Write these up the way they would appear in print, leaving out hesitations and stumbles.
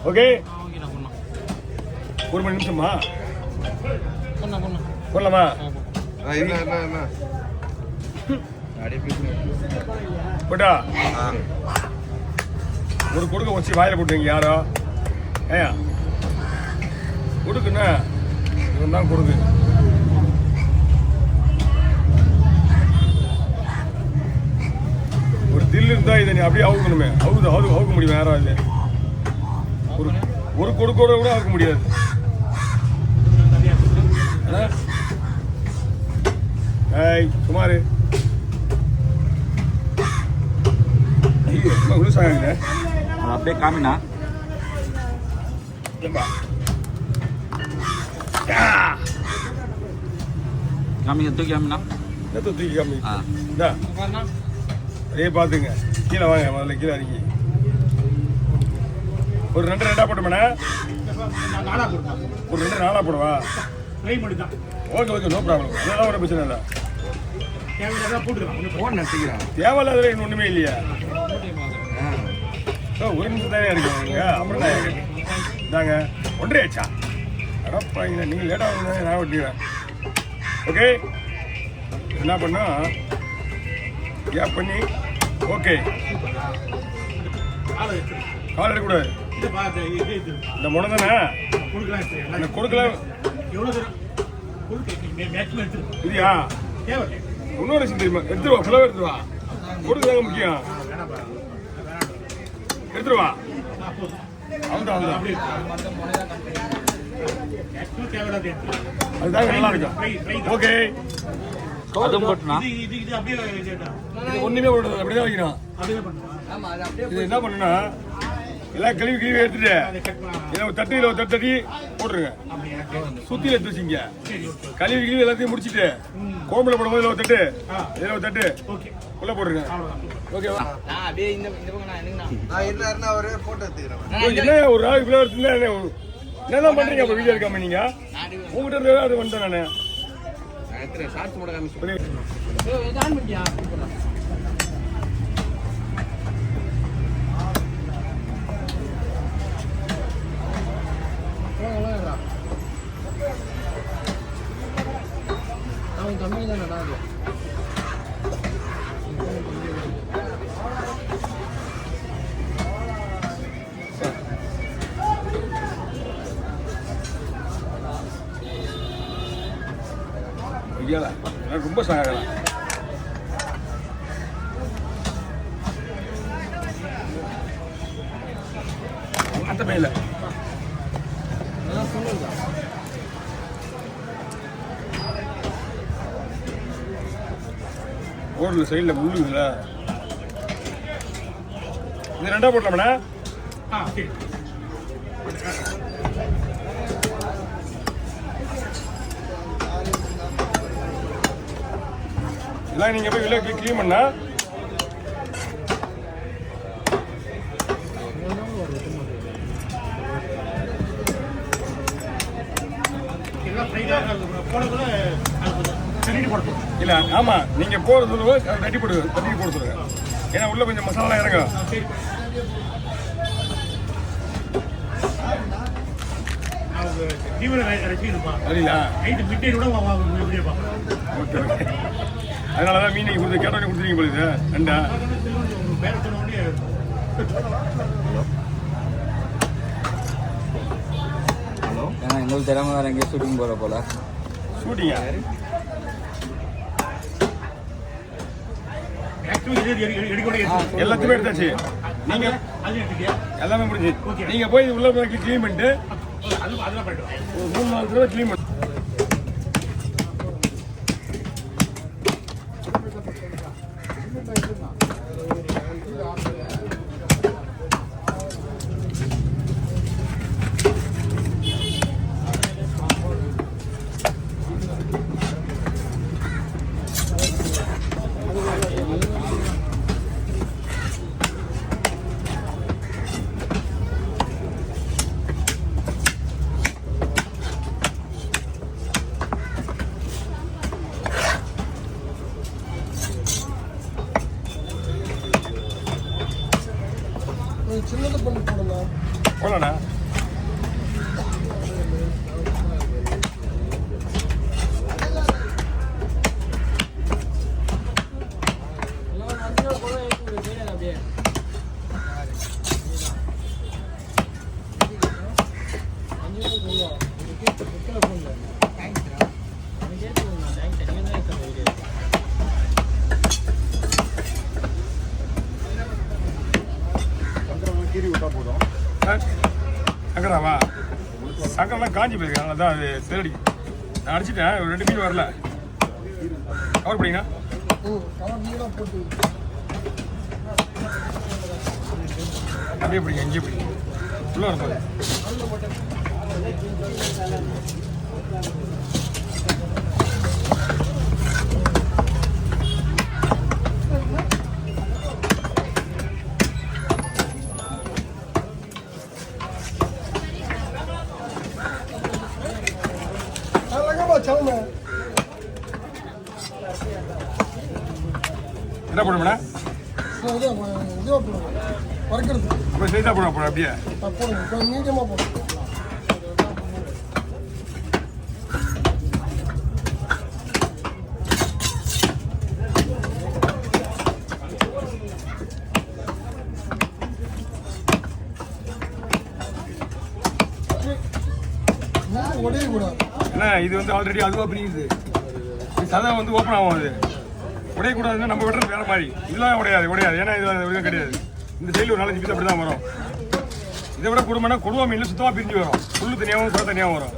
Okay ஒரு மணி நிமிஷமா போடலாமா? போட்டா ஒரு கொடுக்க வச்சு வாயில போட்டுங்க யாரோ ஏயா கொடுக்குண்ணா இவன் தான் கொடுக்கு. ஒரு தில்லு இருந்தா இதை நீ அப்படியே அவுக்கணுமே. அவுக்க முடியும் யாரோ இல்லை. ஒரு கொடுக்கோட கூட அவுக்க முடியாது. ஏய் சுமாரு உழுசாங்க அப்படியே காமினா காமிங்க தூக்கி காமினா தூக்கி காமி அதே பார்த்துங்க. கீழே வாங்க முதல்ல கீழே இறங்கி ஒரு 2 2 போட்டோம்னா ஒரு 2 4 போடுவா. Okay okay no problem. அதெல்லாம் ஒரு பிரச்சனை இல்லை. தேவையில்லாத ஒன்றுமே இல்லையா? ஒரு நிமிஷம் தானே இருக்குங்க. அப்புறம் இதாங்க 1.5 ஆச்சா? அடப்பாங்க நீங்கள் லேட்டாக வந்து நான் வெட்டிக்கிறேன். ஓகே என்ன பண்ணா கேப் பண்ணி ஓகே கால் எடுக்கக்கூடாது. இந்த முனை தானே கொடுக்கல இதுயா இன்னொரு விஷயம் தெரியுமா? எடுத்துருவா ஃபுல்லாக எடுத்துருவா. கொடுக்குறாங்க முக்கியம். எடுத்துருவா அதுதான் அதுதான் நல்லா இருக்கும். ஓகே ஒண்ணுமே அப்படிதான் வைக்கணும். இது என்ன பண்ணுன்னா எல்லாம் கழுவி எடுத்துட்டு இதில் ஒரு தட்டு போட்டுருங்க. சுத்தியில் எடுத்து வச்சிங்க. கழுவி எல்லாத்தையும் முடிச்சுட்டு கோம்புல போடும்போது இதில் ஒரு தட்டு இதில் ஒரு தட்டு உள்ள போட்டுருங்க. ஓகேவா? என்ன ஒரு நாள் இவ்வளோ எடுத்துருந்தா என்னதான் பண்றீங்க? அப்போ வீடியோ இருக்காம நீங்க உங்ககிட்ட இருந்து அது வந்துட்டேன் நான். அவன் கம்மி தானடா அது. ரொம்ப சாகலாம். அந்த மேல ஓடல சைடில் முள்ளு இல்ல. இது 2 போட்டலாம்ண்ணா. எல்லாம் நீங்க போய் வெளியே கிளீன் பண்ணா இல்ல. ஆமா நீங்க போறது தட்டி போடு சொல்லுங்க. ஏன்னா உள்ள கொஞ்சம் மசாலா இறங்கும். அதனாலதான் மீன் கொடுத்து கேட்டோன்னே கொடுத்துருங்க போலுது. ரெண்டா ஏன்னா எங்களுக்கு தெரியாம வேற எங்கேயும் ஷூட்டிங் போற போல. ஷூட்டிங்கா? எல்லாத்தையுமே எடுத்தாச்சு. நீங்க எல்லாமே முடிஞ்சு நீங்க போய் உள்ள கிளீன் பண்ணிட்டு 3-4 தடவை கிளீன் பண்ணி சின்னது பண்ணி போடலாம். போலாண்ணா சங்கராவா சங்கரெல்லாம் காஞ்சி போயிருக்கு அதனால தான் அது சேரடி நான் அடிச்சிட்டேன் ஒரு 2 மீன் வரல கவர் பண்ணிங்கண்ணா அப்படியே பிடிங்க எங்கேயே பிடிங்க உள்ள வரப்போது என்ன பண்ணும்ண்ணா வறுக்கிறது அப்போ செய்தா போட போட அப்படியே போடுங்க கொஞ்சம் மீடியமாக போடுங்க உடைய கூடாது என்ன இது வந்து ஆல்ரெடி அதுவாக பிரியுது இது சதா வந்து ஓப்பன் ஆகும் அது உடையக்கூடாதுன்னா நம்ம விடுறது வேற மாதிரி இதெல்லாம் உடையாது ஏன்னா இது கிடையாது இந்த சைடில் ஒரு 4-5 பீஸ் அப்படி தான் வரும் இதை விட குடும்பம்னா கொடுவா மீன் சுத்தமாக பிரிஞ்சு வரும் புல்லு தனியாகவும் சோறு தனியாகவும் வரும்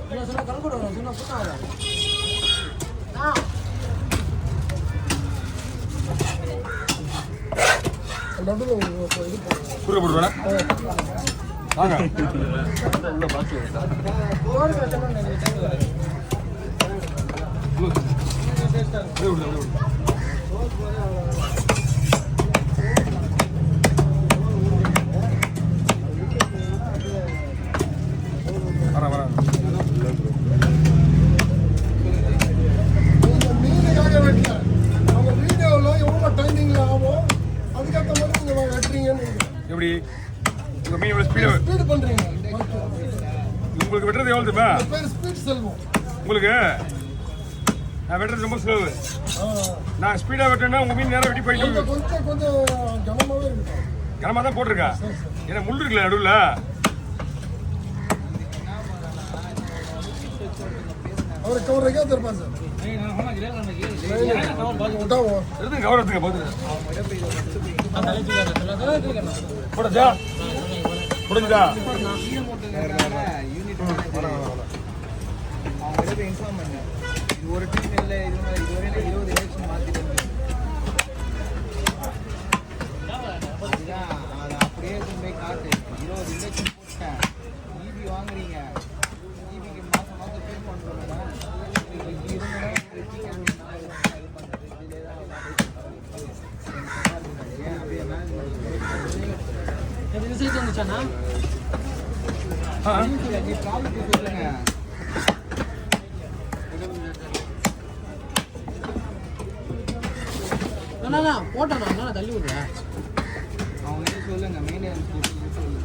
குறுக்க போடுவேண்ணா வாங்க மீனுக்காக வெட்டல அவங்க வீடியோவில் எவ்வளோ டைமிங்கில் ஆகும் அதுக்கேற்ற மாதிரி நீங்கள் வெட்டுறீங்கன்னு எப்படி உங்கள் மீன் எவ்வளோ ஸ்பீடு பண்ணுறீங்க உங்களுக்கு வெட்டுறது எவ்வளோ தெரியுமா பேர் ஸ்பீட் செல்வம் உங்களுக்கு நான் வெட்டுறது ரொம்ப ஸ்லோவு நான் ஸ்பீடாக வெட்டேன்னா உங்கள் மீன் நேரம் வெட்டி போயிட்டு கொஞ்சம் கனமாகவே இருக்கும் கனமாக தான் போட்டிருக்கேன் ஏன்னா முள் இருக்குல்ல நடுவில் அவருக்கு ஒரு ரெக்கார்ட் இருப்பான் சார் எடுத்துங்க கவர் எடுத்துங்க பார்த்துங்க போடச்சா முடிஞ்சுதா இன்ஃபார்ம் பண்ண இது ஒரு டீம் இல்லை இதுவரை 20 எலெக்ஷன் மாற்றிட்டு அதை அப்படியே கொண்டு போய் காட்டு 20 இன்ஜெக்ஷன் போட்டேன் ஈபி வாங்குறீங்க ஈபிக்கு மாதம் மாதம் பே பண்ணுறோம்னா இப்படி இருந்தால் நீ ப்ராப்ளத்தை சொல்லுங்க போட்டா தள்ளி விடுறேன் அவங்க சொல்லுங்க மெயின்டெனன்ஸ் சொல்லு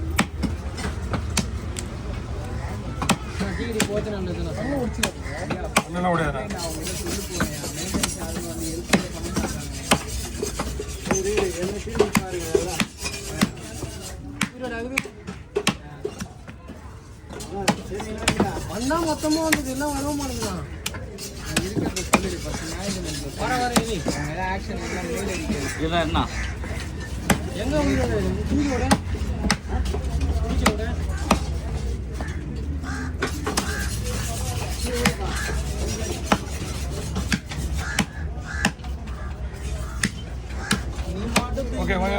டிகிரி போச்சு நல்லது ஒன்றும் விடாது அவங்க சொல்லி போறேன் மெயின்டெனன்ஸ் ஆளுங்க வந்து ஹெல்ப் பண்ண மாட்டாங்க வந்தா மொத்தமா வந்தது எல்லாம் வரவும் மாட்டேங்குதான் இருக்கிறத சொல்லிடு ஃபர்ஸ்ட் மேனேஜ்மெண்ட் வர இனி அவங்க எல்லாம் ஆக்ஷன் எல்லாம் மெயில் அடிக்கிறது இதெல்லாம் என்ன எங்க வந்து தூக்கியோட ஓகே வாங்க